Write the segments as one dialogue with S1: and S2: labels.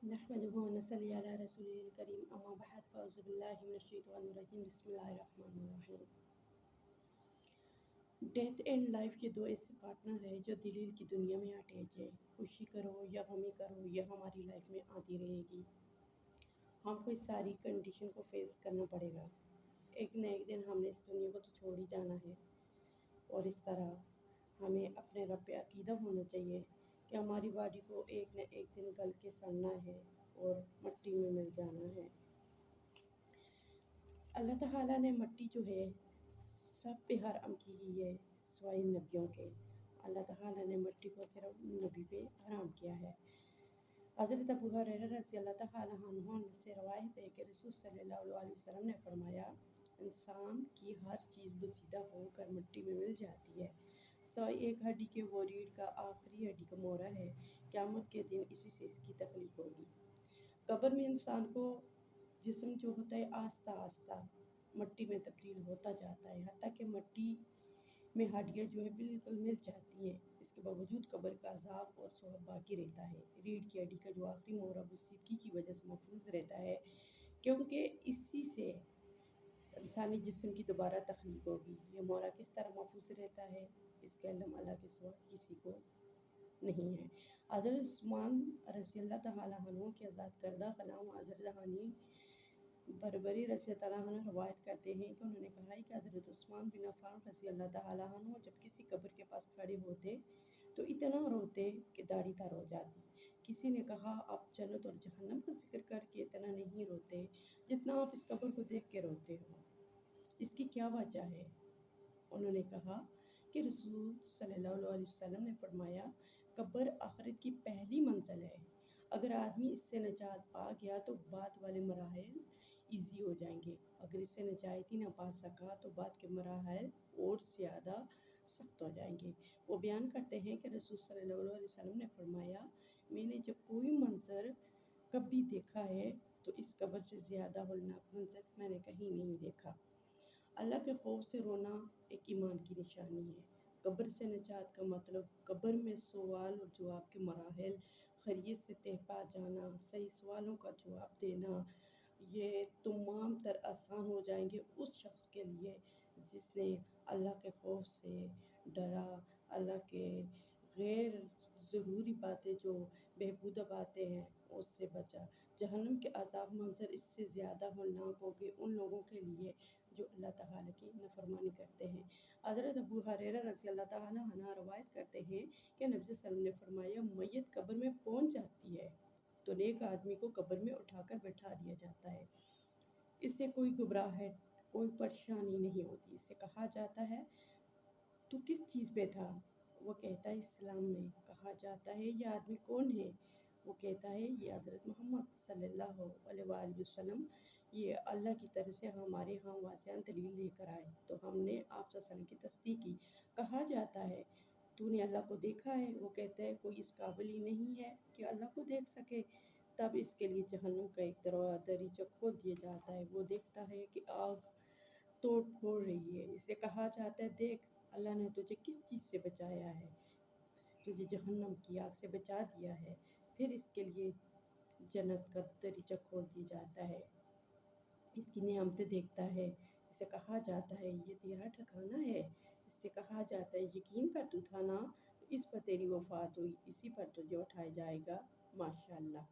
S1: نحمده ونصلي على رسوله الكريم اما بعد فاعوذ باللہ من الشیطان الرجیم بسم اللہ الرحمن الرحیم۔ ڈیتھ اینڈ لائف کے دو ایسے پارٹنر ہیں جو دلیل کی دنیا میں اٹیچ ہے۔ خوشی کرو یا غمی کرو یہ ہماری لائف میں آتی رہے گی۔ ہم کو اس ساری کنڈیشن کو فیس کرنا پڑے گا۔ ایک نہ ایک دن ہم نے اس دنیا کو تو چھوڑ ہی جانا ہے، اور اس طرح ہمیں اپنے رب پہ عقیدہ ہونا چاہیے کہ ہماری باڈی کو ایک نہ ایک دن گل کے سڑنا ہے اور مٹی میں مل جانا ہے۔ اللہ تعالیٰ نے مٹی جو ہے سب پہ حرام کی گئی ہے سوائے نبیوں کے۔ اللہ تعالیٰ نے مٹی کو صرف نبی پہ حرام کیا ہے۔ حضرت ابو ہریرہ رضی اللہ تعالیٰ عنہ سے روایت ہے کہ رسول صلی اللہ علیہ وسلم نے فرمایا، انسان کی ہر چیز بسیدہ ہو کر مٹی میں مل جاتی ہے سوائے ایک ہڈی کے، وہ ریڑھ کا آخری ہڈی کا مورا ہے۔ قیامت کے دن اسی سے اس کی تخلیق ہوگی۔ قبر میں انسان کو جسم جو ہوتا ہے آہستہ آہستہ مٹی میں تبدیل ہوتا جاتا ہے، حتیٰ کہ مٹی میں ہڈیاں جو ہے بالکل مل جاتی ہیں۔ اس کے باوجود قبر کا عذاب اور سواب باقی رہتا ہے۔ ریڑھ کی ہڈی کا جو آخری مورا بسیدگی کی وجہ سے محفوظ رہتا ہے، کیونکہ اسی سے انسانی جسم کی دوبارہ تخلیق ہوگی۔ یہ مورا کس طرح محفوظ رہتا ہے، اس کا علم اللہ کے سوا کسی کو نہیں ہے۔ حضرت عثمان رضی اللہ تعالیٰ عنہ کے آزاد کردہ غلام حضرت ہانی بربری رضی اللہ عنہ روایت کرتے ہیں کہ انہوں نے کہا ہے کہ حضرت عثمان بن عفان رضی اللہ تعالیٰ عنہ جب کسی قبر کے پاس کھڑے ہوتے تو اتنا روتے کہ داڑھی تر ہو جاتی۔ کسی نے کہا آپ جنت اور جہنم کا ذکر کر کے اتنا نہیں روتے جتنا آپ اس قبر کو دیکھ کے روتے ہو، اس کی کیا وجہ ہے؟ انہوں نے کہا کہ رسول صلی اللہ علیہ وسلم نے فرمایا، قبر آخرت کی پہلی منزل ہے۔ اگر آدمی اس سے نجات پا گیا تو بعد والے مراحل ایزی ہو جائیں گے، اگر اس سے نجات ہی نہ پا سکا تو بعد کے مراحل اور زیادہ سخت ہو جائیں گے۔ وہ بیان کرتے ہیں کہ رسول صلی اللہ علیہ وسلم نے فرمایا، میں نے جب کوئی منظر کبھی دیکھا ہے تو اس قبر سے زیادہ ہولناک منظر میں نے کہیں نہیں دیکھا۔ اللہ کے خوف سے رونا ایک ایمان کی نشانی ہے۔ قبر سے نجات کا مطلب قبر میں سوال اور جواب کے مراحل، خیریت سے تہ پا جانا، صحیح سوالوں کا جواب دینا، یہ تمام تر آسان ہو جائیں گے اس شخص کے لیے جس نے اللہ کے خوف سے ڈرا، اللہ کے غیر ضروری باتیں جو بہبودہ باتیں ہیں اس سے بچا۔ جہنم کے عذاب منظر اس سے زیادہ ہولناک ہوگے ان لوگوں کے لیے جو اللہ تعالیٰ کی نافرمانی کرتے ہیں۔ حضرت ابو ہریرہ رضی اللہ تعالیٰ عنہ روایت کرتے ہیں کہ نبی صلی اللہ علیہ وسلم نے فرمایا، میت قبر میں پہنچ جاتی ہے تو نیک آدمی کو قبر میں اٹھا کر بٹھا دیا جاتا ہے۔ اس سے کوئی گھبراہٹ، کوئی پریشانی نہیں ہوتی۔ اس سے کہا جاتا ہے تو کس چیز پہ تھا؟ وہ کہتا ہے اسلام میں۔ کہا جاتا ہے یہ آدمی کون ہے؟ وہ کہتا ہے یہ حضرت محمد صلی اللہ علیہ وآلہ وسلم، یہ اللہ کی طرف سے ہمارے ہاں واضح دلیل لے کر آئے تو ہم نے آپ صلی اللہ علیہ وسلم کی تصدیق کی۔ کہا جاتا ہے تو نے اللہ کو دیکھا ہے؟ وہ کہتا ہے کوئی اس قابل ہی نہیں ہے کہ اللہ کو دیکھ سکے۔ تب اس کے لیے جہنم کا ایک دریچہ کھول دیا جاتا ہے۔ وہ دیکھتا ہے کہ آگ توڑ پھوڑ رہی ہے۔ اسے کہا جاتا ہے دیکھ اللہ نے تجھے کس چیز سے بچایا ہے، تجھے جہنم کی آگ سے بچا دیا ہے۔ پھر اس کے لیے جنت کا دریچہ کھول دیا جاتا ہے، اس کی نعمتیں دیکھتا ہے۔ اسے کہا جاتا ہے یہ تیرا ٹھکانہ ہے۔ اس سے کہا جاتا ہے یقین کر تو تھا نا، اس پر تیری وفات ہوئی، اسی پر تجھے اٹھایا جائے گا، ماشاءاللہ۔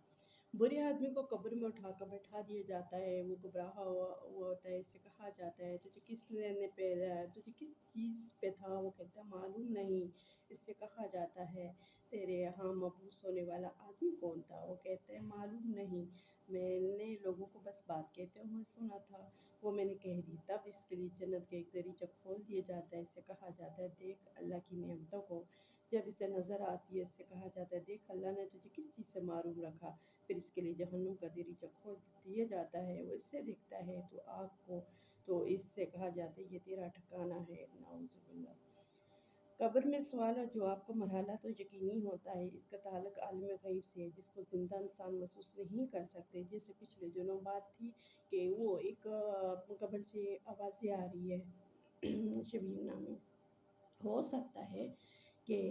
S1: برے آدمی کو قبر میں اٹھا کر بیٹھا دیا جاتا ہے، وہ گھبراہا ہوا ہوتا ہے۔ اس سے کہا جاتا ہے تجھے کس نے پیدا ہے، تجھے کس چیز پہ تھا؟ وہ کہتا ہے معلوم نہیں۔ اس سے کہا جاتا ہے تیرے یہاں مبعوث ہونے والا آدمی کون تھا؟ وہ کہتا ہے معلوم نہیں، میں نے لوگوں کو بس بات کہتے ہوئے سنا تھا، وہ میں نے کہہ دی۔ تب اس کے لیے جنت کا ایک دریچہ کھول دیا جاتا ہے۔ اس سے کہا جاتا ہے دیکھ اللہ کی نعمتوں کو۔ جب اسے نظر آتی ہے اس سے کہا جاتا ہے دیکھ اللہ نے تجھے کس چیز سے محروم رکھا۔ پھر اس کے لیے جہنم کا دریچہ کھول دیا جاتا ہے۔ وہ اس سے دیکھتا ہے تو آگ کو، تو اس سے کہا جاتا ہے یہ تیرا ٹھکانہ ہے، نعوذ باللہ۔ قبر میں سوال اور جواب کا مرحلہ تو یقینی ہوتا ہے، اس کا تعلق عالم غیب سے ہے جس کو زندہ انسان محسوس نہیں کر سکتے۔ جیسے پچھلے دنوں بات تھی کہ وہ ایک قبر سے آوازیں آ رہی ہے شبیر نامی، ہو سکتا ہے کہ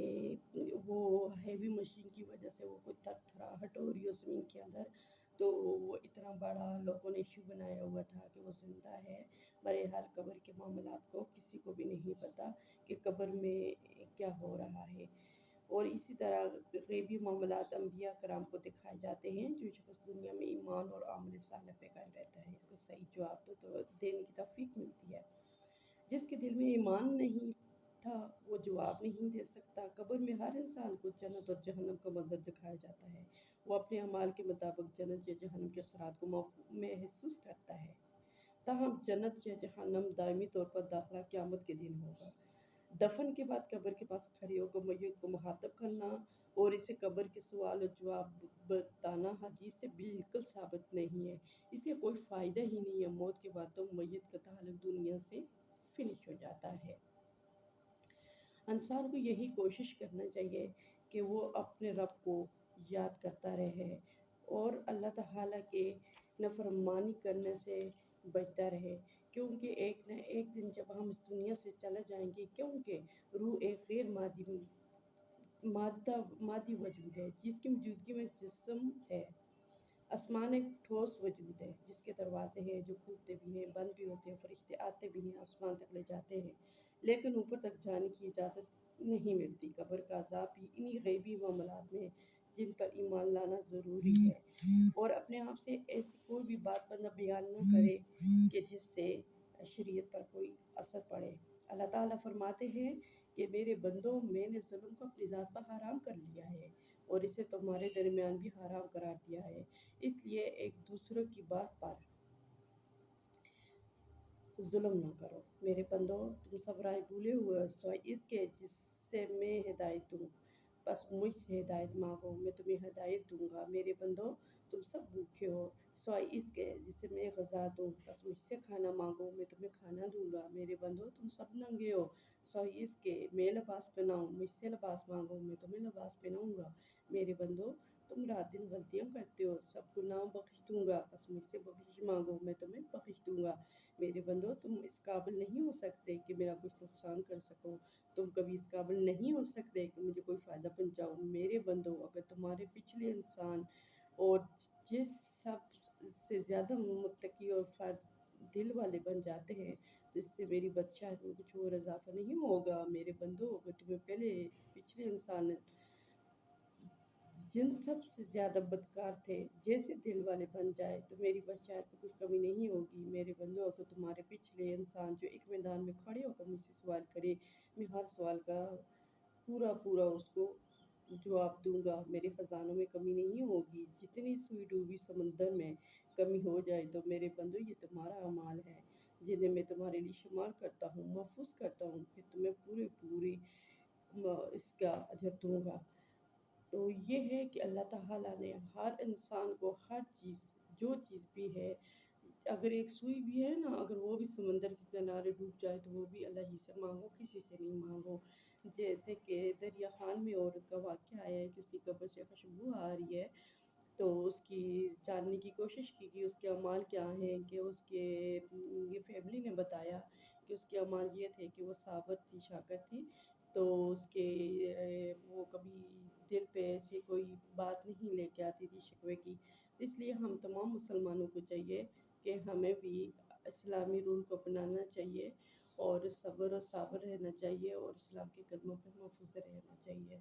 S1: وہ ہیوی مشین کی وجہ سے وہ کوئی تھرتھراہٹ ہو رہی ہو زمین کے اندر، تو وہ اتنا بڑا لوگوں نے ایشو بنایا ہوا تھا کہ وہ زندہ ہے۔ بہرحال قبر کے معاملات کو کسی کو بھی نہیں پتہ کہ قبر میں کیا ہو رہا ہے، اور اسی طرح غیبی معاملات انبیاء کرام کو دکھائے جاتے ہیں۔ جو شخص دنیا میں ایمان اور عمل صالح پہ قائم رہتا ہے، اس کو صحیح جواب تو دینے کی توفیق ملتی ہے۔ جس کے دل میں ایمان نہیں تھا وہ جواب نہیں دے سکتا۔ قبر میں ہر انسان کو جنت اور جہنم کا منظر دکھایا جاتا ہے، وہ اپنے اعمال کے مطابق جنت یا جہنم کے اثرات کو محسوس کرتا ہے۔ تاہم جنت یا جہنم دائمی طور پر داخلہ قیامت کے دن ہوگا۔ دفن کے بعد قبر کے پاس کھڑے ہو کر میت کو مخاطب کرنا اور اسے قبر کے سوال و جواب بتانا حدیث سے بالکل ثابت نہیں ہے، اس سے کوئی فائدہ ہی نہیں ہے۔ موت کے بعد تو میت کا تعلق دنیا سے فنش ہو جاتا ہے۔ انسان کو یہی کوشش کرنا چاہیے کہ وہ اپنے رب کو یاد کرتا رہے اور اللہ تعالیٰ کے نافرمانی کرنے سے بچتا رہے، کیونکہ ایک نہ ایک دن جب ہم اس دنیا سے چلے جائیں گے، کیونکہ روح ایک غیر مادی وجود ہے جس کی موجودگی میں جسم ہے۔ آسمان ایک ٹھوس وجود ہے جس کے دروازے ہیں جو کھلتے بھی ہیں، بند بھی ہوتے ہیں، فرشتے آتے بھی ہیں، آسمان تک لے جاتے ہیں، لیکن اوپر تک جانے کی اجازت نہیں ملتی۔ قبر کا عذاب بھی انہی غیبی معاملات میں ہے جن پر ایمان لانا ضروری ہے، اور اپنے آپ سے ایسی کوئی بھی بات بندہ بیان نہ کرے کہ جس سے شریعت پر کوئی اثر پڑے۔ اللہ تعالیٰ فرماتے ہیں کہ میرے بندوں، میں نے ظلم کو اپنی ذات پر حرام کر لیا ہے اور اسے تمہارے درمیان بھی حرام قرار دیا ہے، اس لیے ایک دوسرے کی بات پر ظلم نہ کرو۔ میرے بندو، تم سب رائے بھولے ہوئے ہو سوائے اس کے جس سے میں ہدایت دوں، بس مجھ سے ہدایت مانگو، میں تمہیں ہدایت دوں گا۔ میرے بندو، تم سب بھوکے ہو سوائے اس کے جس سے میں غذا دوں، بس مجھ سے کھانا مانگو، میں تمہیں کھانا دوں گا۔ میرے بندو، تم سب ننگے ہو سوائے اس کے میں لباس پہناؤں، مجھ سے لباس مانگو، میں تمہیں لباس پہناؤں گا۔ میرے بندو، تم رات دن غلطیاں کرتے ہو، سب گناہ بخش دوں گا، بس مجھ سے بخشش مانگو، میں تمہیں بخش دوں گا۔ میرے بندو، تم اس قابل نہیں ہو سکتے کہ میرا کچھ نقصان کر سکو، تم کبھی اس قابل نہیں ہو سکتے کہ مجھے کوئی فائدہ پہنچاؤ۔ میرے بندو، اگر تمہارے پچھلے انسان اور جس سب سے زیادہ متقی اور دل والے بن جاتے ہیں تو اس سے میری بادشاہت میں کچھ اور اضافہ نہیں ہوگا۔ میرے بندو، اگر تمہیں پچھلے انسان جن سب سے زیادہ بدکار تھے جیسے دل والے بن جائے تو میری بادشاہت میں کچھ کمی نہیں ہوگی۔ میرے بندو، اگر تمہارے پچھلے انسان جو ایک میدان میں کھڑے ہو کر مجھ سے سوال کرے، میں ہر سوال کا پورا اس کو جواب دوں گا، میرے خزانوں میں کمی نہیں ہوگی۔ جتنی سوئی ڈوبی سمندر میں کمی ہو جائے تو میرے بندو یہ تمہارا اعمال ہے جنہیں میں تمہارے لیے شمار کرتا ہوں، محفوظ کرتا ہوں، پھر تمہیں پوری اس کا اجر دوں گا۔ تو یہ ہے کہ اللہ تعالیٰ نے ہر انسان کو ہر چیز، جو چیز بھی ہے، اگر ایک سوئی بھی ہے نا، اگر وہ بھی سمندر کے کنارے ڈوب جائے تو وہ بھی اللہ ہی سے مانگو، کسی سے نہیں مانگو۔ جیسے کہ دریا خان میں عورت کا واقعہ آیا ہے کہ اس کی قبر سے خوشبو آ رہی ہے، تو اس کی جاننے کی کوشش کی کہ اس کے اعمال کیا ہیں، کہ اس کے یہ فیملی نے بتایا کہ اس کے اعمال یہ تھے کہ وہ صابر تھی، شاکر تھی، تو اس کے وہ کبھی دل پہ ایسی کوئی بات نہیں لے کے آتی تھی شکوے کی۔ اس لیے ہم تمام مسلمانوں کو چاہیے کہ ہمیں بھی اسلامی رول کو اپنانا چاہیے اور صبر و صابر رہنا چاہیے اور اسلام کے قدموں پہ محفوظ رہنا چاہیے۔